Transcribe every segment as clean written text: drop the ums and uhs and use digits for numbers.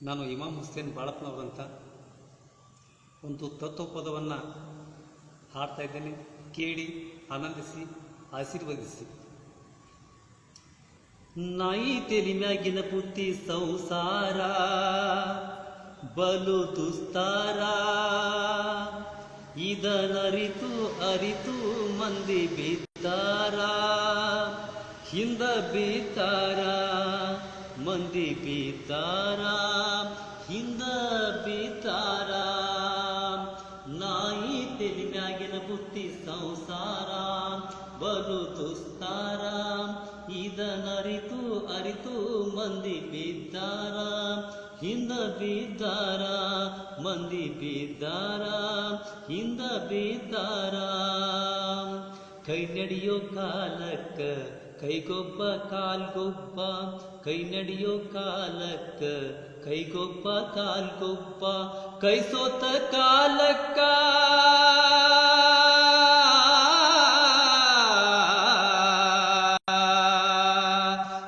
ನಾನು ಇಮಾಮ್ ಹುಸೇನ್ ಬಾಳಪ್ಪನವರಂತ ಒಂದು ತತ್ವಪದವನ್ನು ಹಾಡ್ತಾ ಇದ್ದೇನೆ. ಕೇಳಿ, ಆನಂದಿಸಿ, ಆಶೀರ್ವದಿಸಿ. ನಾಯಿ ತೆಲಿ ಮ್ಯಾಗಿನ ಬುದ್ಧಿ ಸಂಸಾರ ಬಲು ದುಸ್ತಾರ, ಇದನರಿತು ಅರಿತು ಮಂದಿ ಬೀತಾರ, ಹಿಂದ ಬೀತಾರ ಮಂದಿ ಬೀತಾರ, ಹಿಂದ ಬೀತಾರ. ನಾಯಿ ತೆಲಿ ಮ್ಯಾಗಿನ ಬುದ್ಧಿ ಸಂಸಾರ ಬಲು ದುಸ್ತಾರ, ಇದನರಿತು ಅರಿತು ಮಂದಿ ಬಿದ್ದಾರ, ಹಿಂದ ಬಿದ್ದಾರ ಮಂದಿ ಬಿದ್ದಾರ, ಹಿಂದ ಬಿದ್ದಾರ. ಕೈ ನಡೆಯೋ ಕಾಲಕ್ಕ ಕೈಗೊಬ್ಬ ಕಾಲ್ಗೊಬ್ಬ, ಕೈ ನಡೆಯೋ ಕಾಲಕ್ಕ ಕೈಗೊಬ್ಬ ಕಾಲ್ಗೊಬ್ಬ, ಕೈ ಸೋತ ಕಾಲಕ್ಕ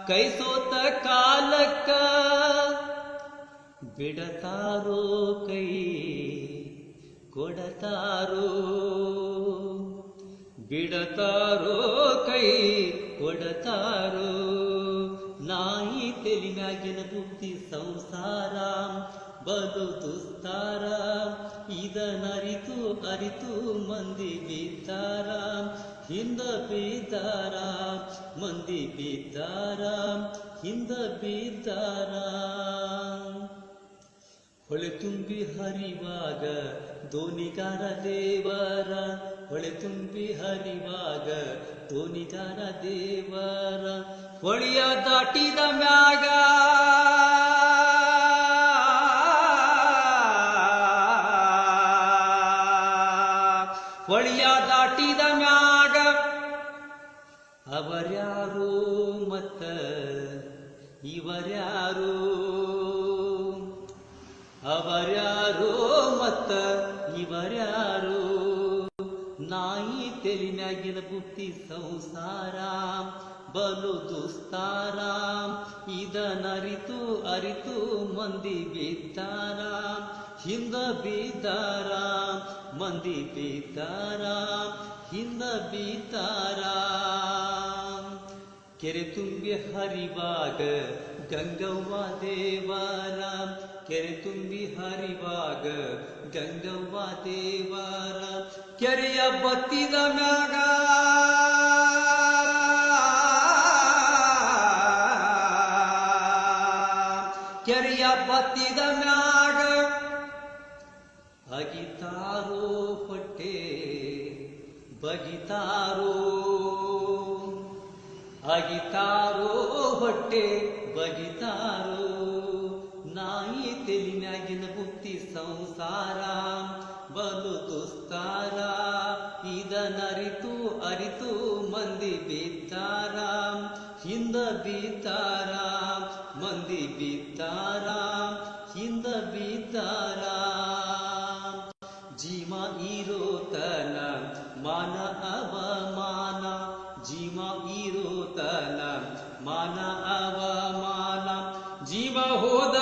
ಕೈ ಸೋತ ಕಾಲಕ್ಕ ಬಿಡತಾರೋ ಕೈ ಕೊಡತಾರೋ, ಬಿಡತಾರೋ ಕೈ ಕೊಡತಾರೋ. ನಾಯಿ ತೆಲಿ ಮ್ಯಾಗಿನ ಬುದ್ಧಿ ಸಂಸಾರ ಬಲು ದುಸ್ತಾರ, ಇದನರಿತು ಅರಿತು ಮಂದಿ ಬಿದ್ದಾರ, ಹಿಂದ ಬಿದ್ದಾರ ಮಂದಿ ಬಿದ್ದಾರ, ಹಿಂದ ಬಿದ್ದಾರ. ಹೊಳೆ ತುಂಬಿ ಹರಿವಾಗ ದೋಣಿಗಾರ ದೇವರ, ಹೊಳೆ ತುಂಬಿ ಹರಿವಾಗ ದೋಣಿಗಾರ ದೇವರ, ಹೊಳೆಯ ದಾಟಿದ ಮ್ಯಾಗ ಹೊಳೆಯ ದಾಟಿದ ಮ್ಯಾಗ ಅವರ್ಯಾರು ಮತ್ತ ಇವರ್ಯಾರು, ಅವರ್ಯಾರು ಮತ್ತ ಇವರ್ಯಾರು. ನಾಯಿ ತೆಲಿ ಮ್ಯಾಗಿನ ಬುದ್ಧಿ ಸಂಸಾರ ಬಲು ದುಸ್ತಾರ, ಇದನರಿತು ಅರಿತು ಮಂದಿ ಬಿದ್ದಾರ, ಹಿಂದ ಬಿದ್ದಾರ ಮಂದಿ ಬಿದ್ದಾರ, ಹಿಂದ ಬಿದ್ದಾರ. ಕೆರೆ ತುಂಬಿ ಹರಿವಾಗ ಗಂಗವ್ವ ದೇವರ, ಕೆರೆ ತುಂಬಿ ಹರಿವಾಗ ಗಂಗವ್ವ ದೇವರ, ಕೆರೆಯ ಬತ್ತಿದ ಮ್ಯಾಗ ಕೆರೆಯ ಬತ್ತಿದ ಮ್ಯಾಗ ಅಗಿತಾರೋ ಹೊಟ್ಟೆ ಬಗಿತಾರೋ, ಅಗಿತಾರೋ ಹೊಟ್ಟೆ ಬಗಿತಾರೋ. ನಾಯಿ ತೆಲಿ ಮ್ಯಾಗಿನ ಬುದ್ಧಿ ಸಂಸಾರ ಬಲು ದುಸ್ತಾರ, ಇದನರಿತು ಅರಿತು ಮಂದಿ ಬಿದ್ದಾರ, ಹಿಂದ ಬಿದ್ದಾರ ಮಂದಿ ಬಿದ್ದಾರ, ಹಿಂದ ಬಿದ್ದಾರ. ಜೀವ ಇರೋತನ ಮಾನ ಅವಮಾನ, ಜೀವ ಇರೋತನ ಮಾನ ಅವಮಾನ, ಜೀವ ಹೋದ